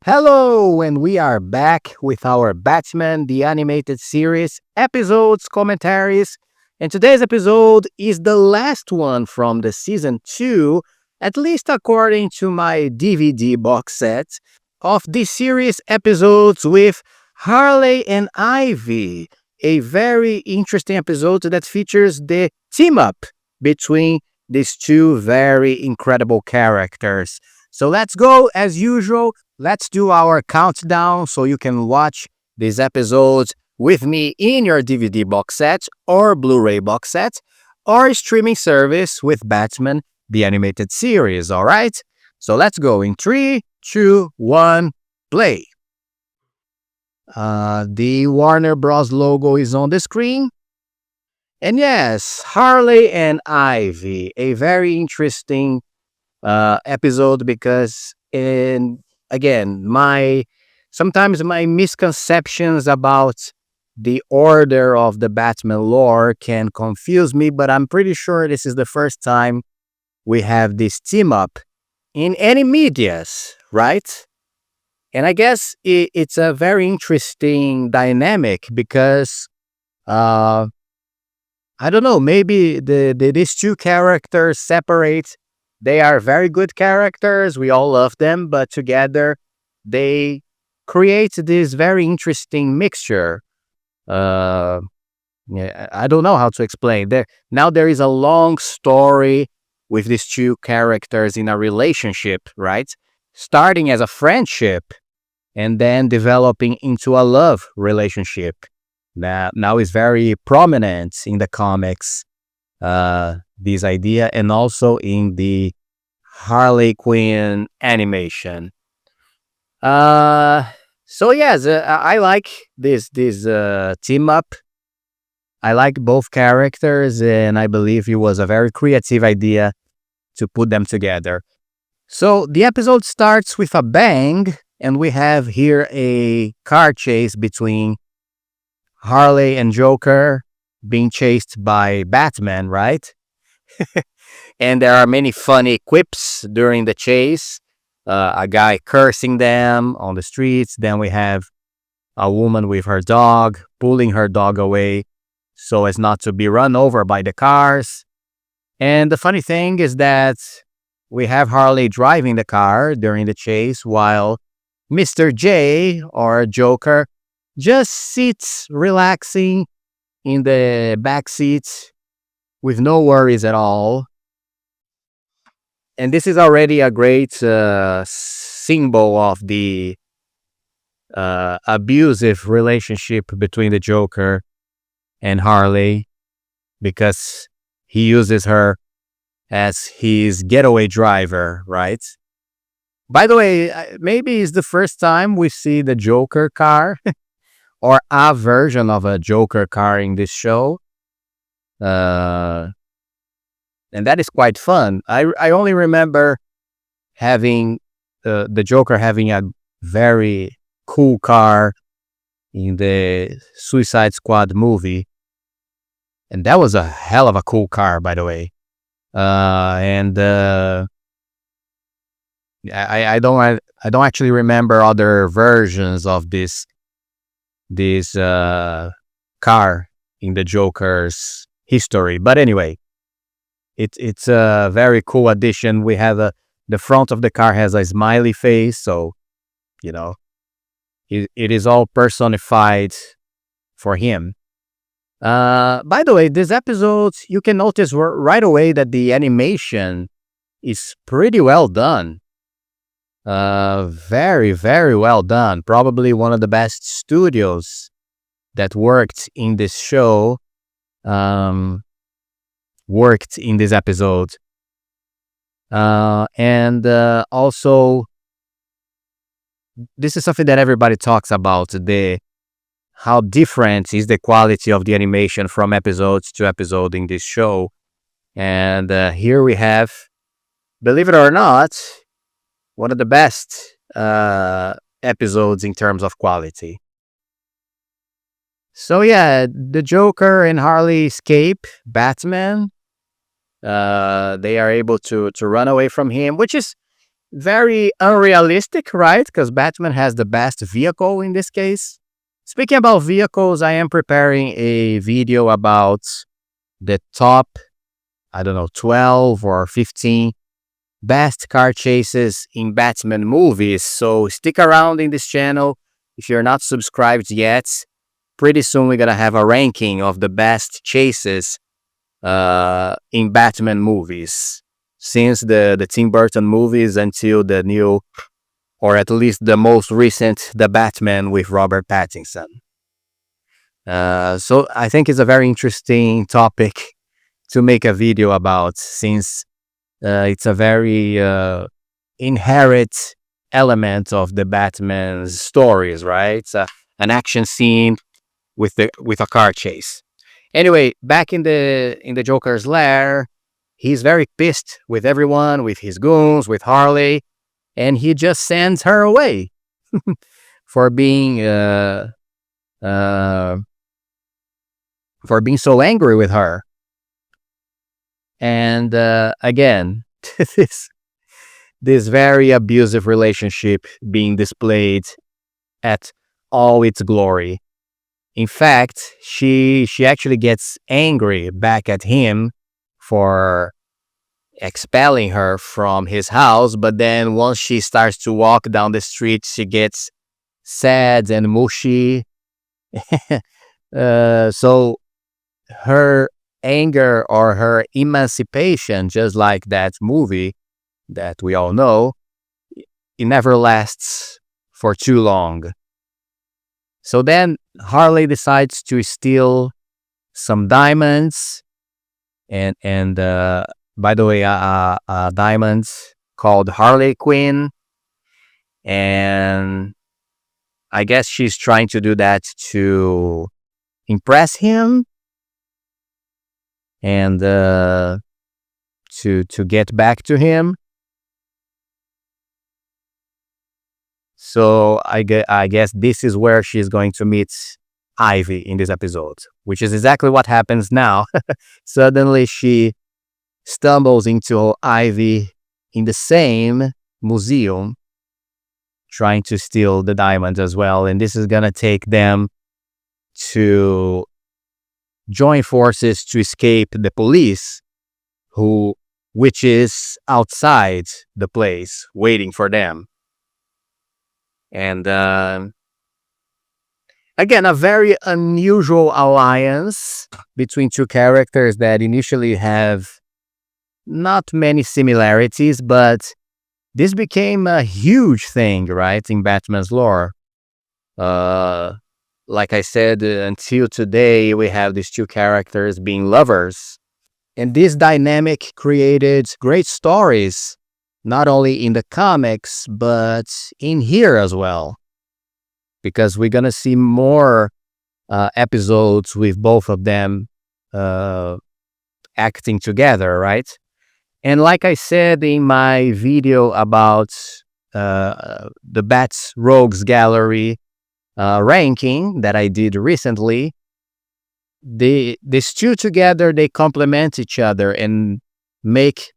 Hello, and we are back with our Batman the Animated Series episodes, commentaries. And today's episode is the last one from the season 2, at least according to my DVD box set, of this series episodes with Harley and Ivy. A very interesting episode that features the team up between these two very incredible characters. So let's go as usual. Let's do our countdown so you can watch these episodes with me in your DVD box set or Blu-ray box set or streaming service with Batman the Animated Series, all right? So let's go in 3, 2, 1, play. The Warner Bros. Logo is on the screen. And yes, Harley and Ivy, a very interesting episode because again, sometimes my misconceptions about the order of the Batman lore can confuse me, but I'm pretty sure this is the first time we have this team up in any medias, right? And I guess it's a very interesting dynamic because I don't know, maybe these two characters separate. They are very good characters. We all love them, but together they create this very interesting mixture. Uh, yeah, I don't know how to explain. Now there is a long story with these two characters in a relationship, right? Starting as a friendship and then developing into a love relationship. Now is very prominent in the comics. This idea, and also in the Harley Quinn animation. So yes, I like this team up. I like both characters, and I believe it was a very creative idea to put them together. So the episode starts with a bang, and we have here a car chase between Harley and Joker being chased by Batman, right? And there are many funny quips during the chase. A guy cursing them on the streets. Then we have a woman with her dog pulling her dog away so as not to be run over by the cars. And the funny thing is that we have Harley driving the car during the chase while Mr. J, or Joker, just sits relaxing in the back seat with no worries at all. And this is already a great symbol of the abusive relationship between the Joker and Harley, because he uses her as his getaway driver, right? By the way, maybe it's the first time we see the Joker car or a version of a Joker car in this show. And that is quite fun. I only remember having the Joker having a very cool car in the Suicide Squad movie, and that was a hell of a cool car, by the way. And I don't actually remember other versions of this car in the Joker's history. But anyway, it's a very cool addition. We have the front of the car has a smiley face, so you know it is all personified for him. By the way, this episode, you can notice right away that the animation is pretty well done. Very, very well done. Probably one of the best studios that worked in this show. Worked in this episode. And also, this is something that everybody talks about, how different is the quality of the animation from episodes to episode in this show. And here we have, believe it or not, one of the best episodes in terms of quality. So yeah, the Joker and Harley escape Batman. They are able to run away from him, which is very unrealistic, right? Because Batman has the best vehicle in this case. Speaking about vehicles, I am preparing a video about the top, I don't know, 12 or 15 best car chases in Batman movies. So stick around in this channel. If you're not subscribed yet, pretty soon we're going to have a ranking of the best chases in Batman movies. Since the Tim Burton movies until the new, or at least the most recent, The Batman with Robert Pattinson. So I think it's a very interesting topic to make a video about, since it's a very inherent element of the Batman's stories, right? It's an action scene with a car chase. Anyway, back in the Joker's lair, he's very pissed with everyone, with his goons, with Harley, and he just sends her away for being so angry with her. And again, this very abusive relationship being displayed at all its glory. In fact, she actually gets angry back at him for expelling her from his house, but then once she starts to walk down the street, she gets sad and mushy. So her anger or her emancipation, just like that movie that we all know, it never lasts for too long. So then Harley decides to steal some diamonds, and by the way, diamonds called Harley Quinn, and I guess she's trying to do that to impress him and to get back to him. So I guess this is where she's going to meet Ivy in this episode, which is exactly what happens now. Suddenly she stumbles into Ivy in the same museum, trying to steal the diamonds as well. And this is going to take them to join forces to escape the police, which is outside the place waiting for them. And again, a very unusual alliance between two characters that initially have not many similarities, but this became a huge thing, right, in Batman's lore. Like I said, until today, we have these two characters being lovers. And this dynamic created great stories, not only in the comics, but in here as well. Because we're going to see more episodes with both of them acting together, right? And like I said in my video about the Bats Rogues Gallery ranking that I did recently, these two together, they complement each other and make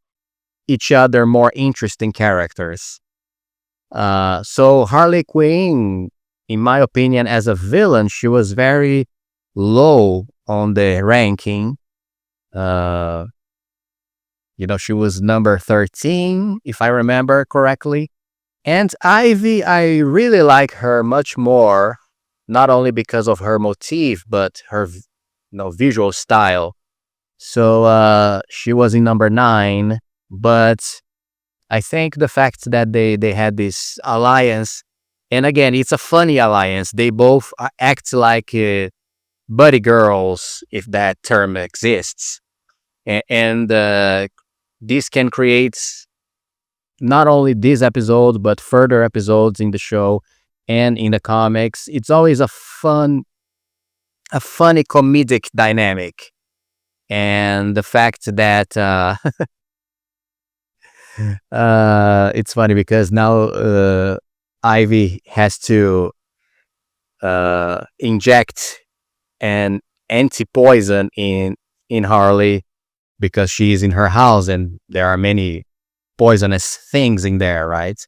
each other more interesting characters. So Harley Quinn, in my opinion, as a villain, she was very low on the ranking. She was number 13, if I remember correctly. And Ivy, I really like her much more, not only because of her motif, but her visual style. So she was in number 9, but I think the fact that they had this alliance, and again, it's a funny alliance. They both act like buddy girls, if that term exists. And this can create not only this episode, but further episodes in the show and in the comics. It's always a funny comedic dynamic. And the fact that it's funny because now Ivy has to inject an anti-poison in Harley because she is in her house and there are many poisonous things in there, right?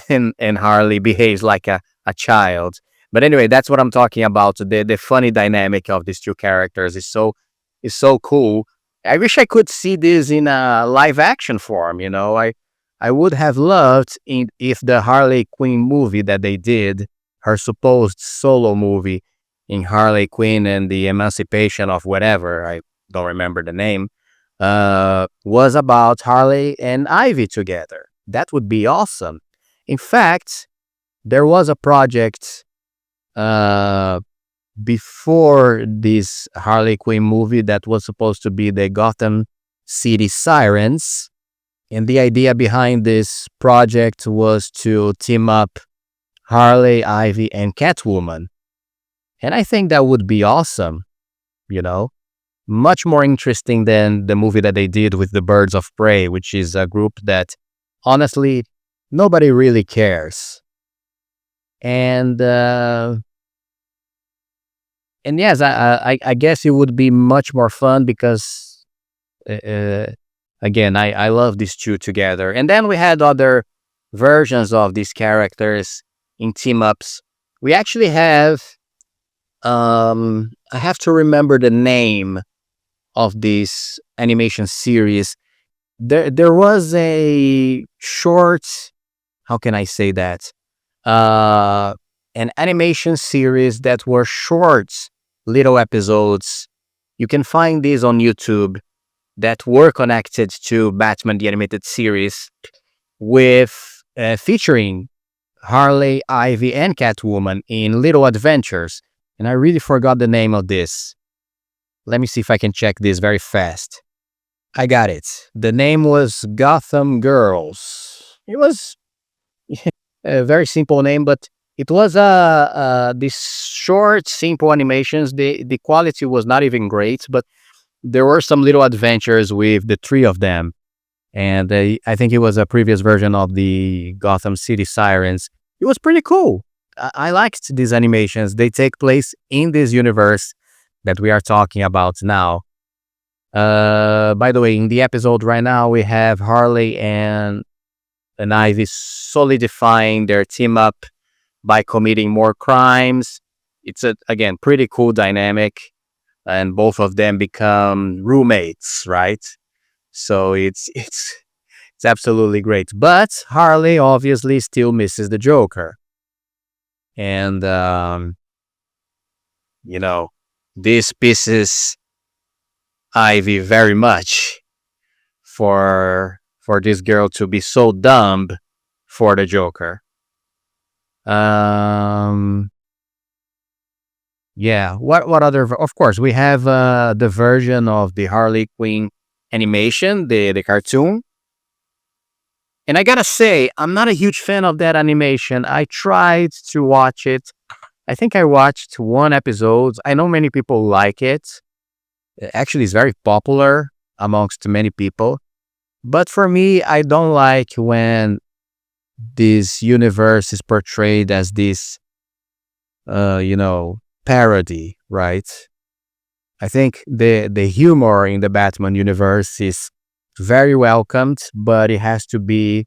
And Harley behaves like a child. But anyway, that's what I'm talking about. The funny dynamic of these two characters is so cool. I wish I could see this in a live action form. I would have loved if the Harley Quinn movie that they did, her supposed solo movie in Harley Quinn and the Emancipation of whatever, I don't remember the name, was about Harley and Ivy together. That would be awesome. In fact, there was a project uh, before this Harley Quinn movie that was supposed to be the Gotham City Sirens. And the idea behind this project was to team up Harley, Ivy, and Catwoman. And I think that would be awesome, you know? Much more interesting than the movie that they did with the Birds of Prey, which is a group that honestly nobody really cares. And yes, I guess it would be much more fun because again, I love these two together. And then we had other versions of these characters in team ups. We actually have I have to remember the name of this animation series. There was a short, how can I say that? An animation series that were short little episodes. You can find these on YouTube that were connected to Batman the Animated Series with featuring Harley, Ivy, and Catwoman in little adventures. And I really forgot the name of this. Let me see if I can check this very fast. I got it. The name was Gotham Girls. It was a very simple name, but it was these short, simple animations. The quality was not even great, but there were some little adventures with the three of them. And I think it was a previous version of the Gotham City Sirens. It was pretty cool. I liked these animations. They take place in this universe that we are talking about now. By the way, in the episode right now, we have Harley and Ivy solidifying their team up by committing more crimes. It's again pretty cool dynamic, and both of them become roommates, right? So it's absolutely great. But Harley obviously still misses the Joker, and this pisses Ivy very much for this girl to be so dumb for the Joker. Yeah. What other? Of course, we have the version of the Harley Quinn animation, the cartoon. And I gotta say, I'm not a huge fan of that animation. I tried to watch it. I think I watched one episode. I know many people like it. Actually, it's very popular amongst many people. But for me, I don't like when this universe is portrayed as this, parody, right? I think the humor in the Batman universe is very welcomed, but it has to be,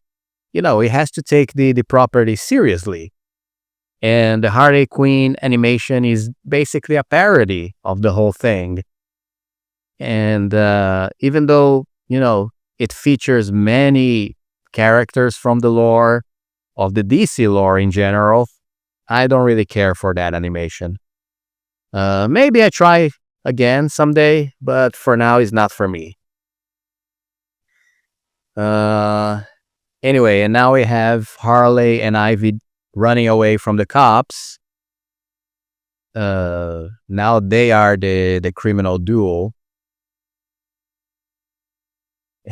it has to take the property seriously. And the Harley Quinn animation is basically a parody of the whole thing. And even though, it features many characters from the lore of the DC lore in general, I don't really care for that animation. Maybe I try again someday, but for now, it's not for me. Anyway, and now we have Harley and Ivy running away from the cops. Now they are the criminal duo.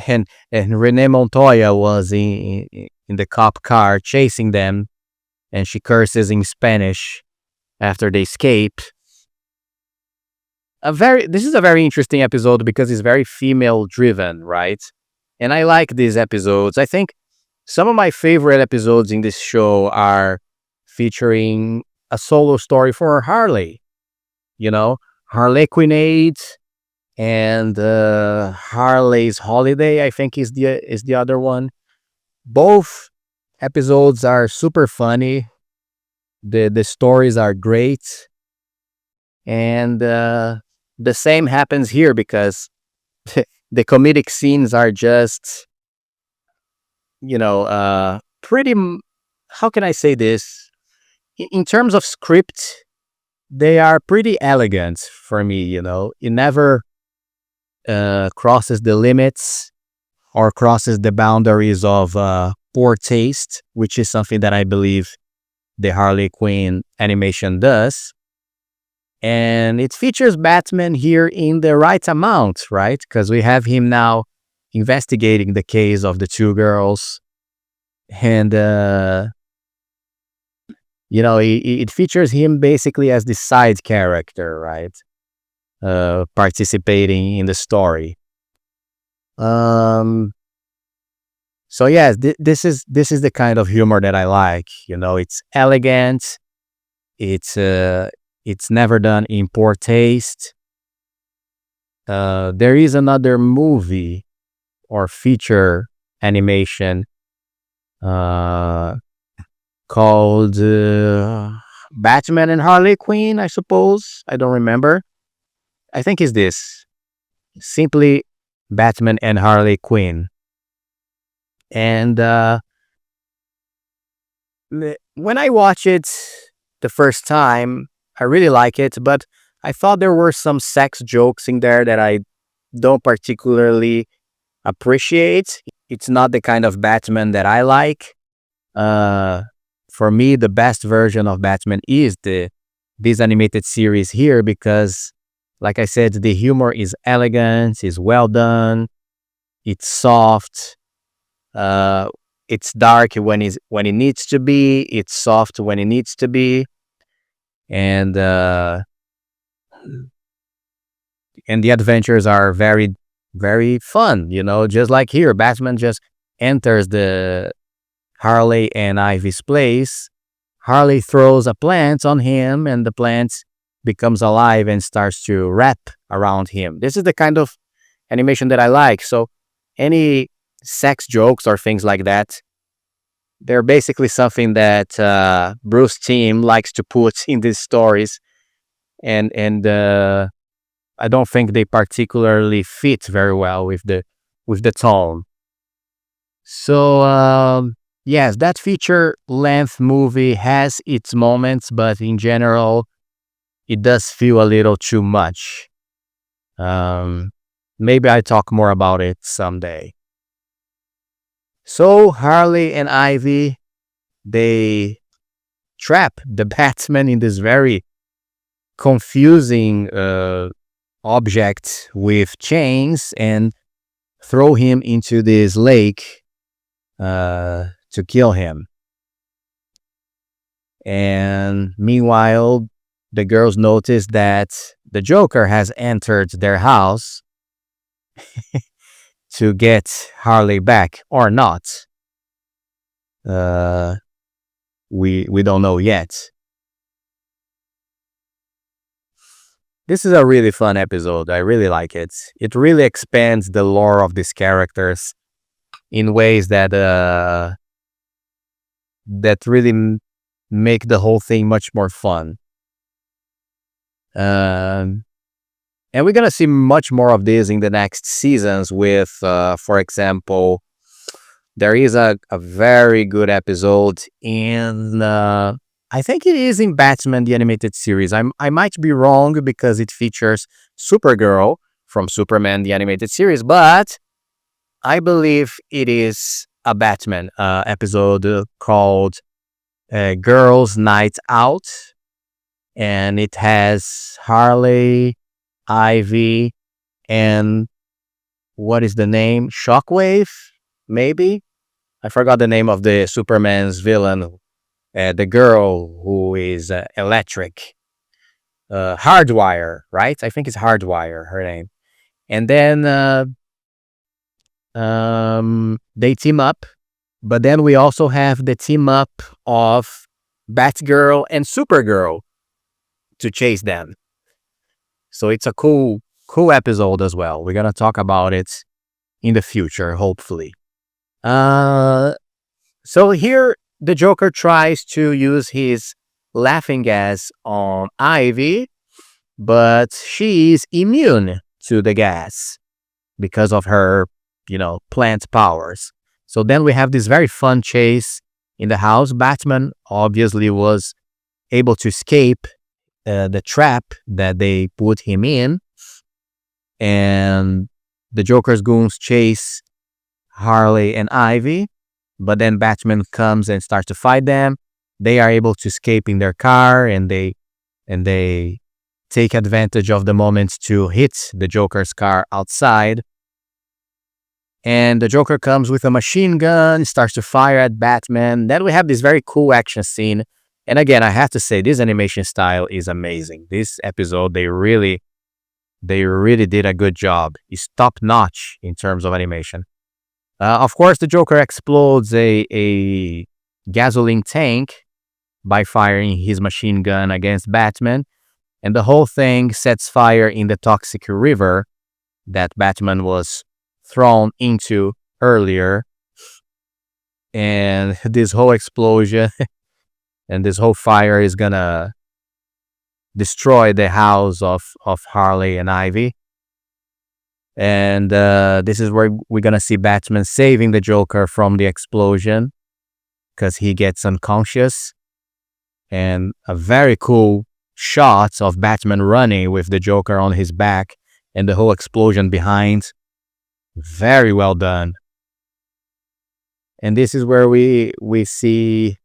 And Renee Montoya was in the cop car chasing them, and she curses in Spanish after they escape. This is a very interesting episode because it's very female driven, right? And I like these episodes. I think some of my favorite episodes in this show are featuring a solo story for Harley. Harlequinade and Harley's Holiday, I think, is the other one. Both episodes are super funny. The stories are great, and the same happens here because the comedic scenes are just, pretty. How can I say this? In terms of script, they are pretty elegant for me. It never crosses the limits or crosses the boundaries of poor taste, which is something that I believe the Harley Quinn animation does. And it features Batman here in the right amount, right? Because we have him now investigating the case of the two girls. And, it features him basically as the side character, right? Participating in the story. So yes, this is the kind of humor that I like. It's elegant. It's never done in poor taste. There is another movie or feature animation uh, called Batman and Harley Quinn, I suppose. I don't remember. I think it's this. Simply Batman and Harley Quinn. And when I watch it the first time, I really like it, but I thought there were some sex jokes in there that I don't particularly appreciate. It's not the kind of Batman that I like. Uh, for me, the best version of Batman is this animated series here because, like I said, the humor is elegant, is well done, it's soft. It's dark when it needs to be. It's soft when it needs to be, and the adventures are very, very fun. Just like here, Batman just enters the Harley and Ivy's place. Harley throws a plant on him, and the plant becomes alive and starts to wrap around him. This is the kind of animation that I like. So, any sex jokes or things like that, they're basically something that Bruce Timm likes to put in these stories, and I don't think they particularly fit very well with the tone. So yes, that feature length movie has its moments, but in general, it does feel a little too much. Um, Maybe I talk more about it someday. So Harley and Ivy, they trap the Batman in this very confusing object with chains and throw him into this lake to kill him. And meanwhile, the girls notice that the Joker has entered their house to get Harley back or not. We don't know yet. This is a really fun episode. I really like it. It really expands the lore of these characters in ways that really make the whole thing much more fun. And we're gonna see much more of this in the next seasons. With, for example, there is a very good episode in. I think it is in Batman the Animated Series. I might be wrong because it features Supergirl from Superman the Animated Series, but I believe it is a Batman episode called Girls Night Out, and it has Harley, Ivy, and what is the name? Shockwave, maybe? I forgot the name of the Superman's villain, the girl who is electric. Hardwire, right? I think it's Hardwire, her name. And then they team up, but then we also have the team up of Batgirl and Supergirl to chase them. So it's a cool cool episode as well. We're gonna talk about it in the future, hopefully. So here the Joker tries to use his laughing gas on Ivy, but she is immune to the gas because of her, plant powers. So then we have this very fun chase in the house. Batman obviously was able to escape the trap that they put him in, and the Joker's goons chase Harley and Ivy, but then Batman comes and starts to fight them. They are able to escape in their car, and they take advantage of the moment to hit the Joker's car outside. And the Joker comes with a machine gun, starts to fire at Batman. Then we have this very cool action scene. And again, I have to say, this animation style is amazing. This episode, they really did a good job. It's top notch in terms of animation. Of course, the Joker explodes a gasoline tank by firing his machine gun against Batman. And the whole thing sets fire in the toxic river that Batman was thrown into earlier. And this whole explosion and this whole fire is gonna destroy the house of Harley and Ivy. And this is where we're gonna see Batman saving the Joker from the explosion because he gets unconscious. And a very cool shot of Batman running with the Joker on his back and the whole explosion behind. Very well done. And this is where we see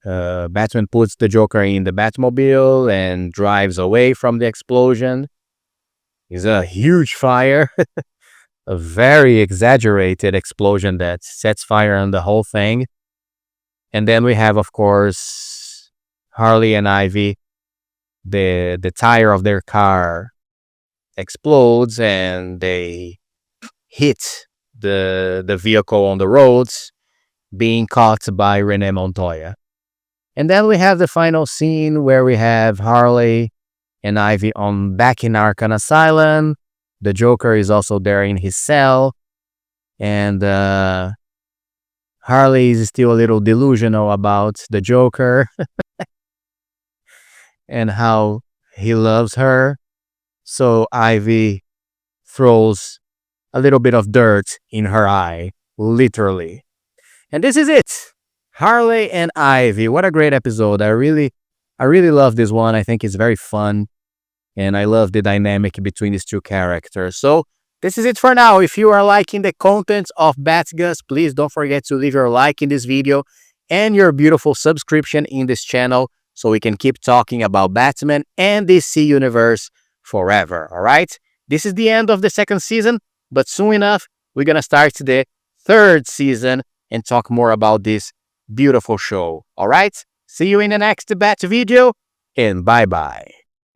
Batman puts the Joker in the Batmobile and drives away from the explosion. It's a huge fire, a very exaggerated explosion that sets fire on the whole thing. And then we have, of course, Harley and Ivy. The tire of their car explodes and they hit the vehicle on the roads, being caught by Renee Montoya. And then we have the final scene where we have Harley and Ivy back in Arkham Asylum. The Joker is also there in his cell. And Harley is still a little delusional about the Joker and how he loves her. So Ivy throws a little bit of dirt in her eye, literally. And this is it. Harley and Ivy. What a great episode. I really love this one. I think it's very fun. And I love the dynamic between these two characters. So this is it for now. If you are liking the content of BATGUS, please don't forget to leave your like in this video and your beautiful subscription in this channel so we can keep talking about Batman and DC Universe forever, all right? This is the end of the second season, but soon enough, we're going to start the third season and talk more about this beautiful show, all right? See you in the next Bat video, and bye-bye.